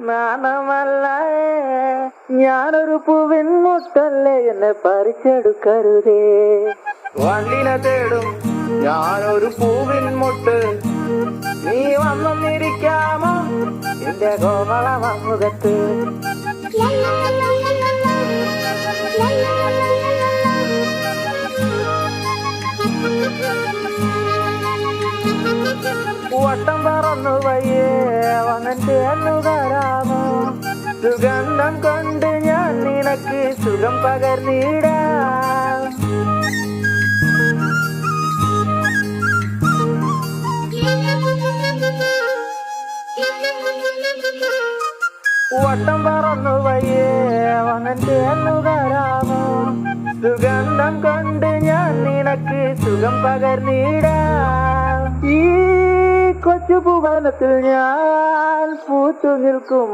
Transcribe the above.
നാണമല്ല ഞാനൊരു പൂവിൻ മുട്ടല്ലേ എന്നെ പറിച്ചെടുക്കരുതേ. വണ്ടിനെ തേടും ഞാനൊരു പൂവിൻ മുട്ട്, നീ വന്നിരിക്കാമോ എന്റെ കോമള മുഖത്ത്. വട്ടം പറന്നു വയ്യേ വന്നിട്ട് തരാമോ, സുഗന്ധം കൊണ്ട് ഞാൻ നിനക്ക് സുഖം പകർന്നിടാം. വട്ടം പറന്നു വയ്യേ വന്നിട്ട് തരാമോ, സുഗന്ധം കൊണ്ട് ഞാൻ നിനക്ക് സുഖം പകർന്നിടാം. ഈ കൊച്ചു ഭുവനത്തിൽ ഞാൻ പൂത്തു നിൽക്കും.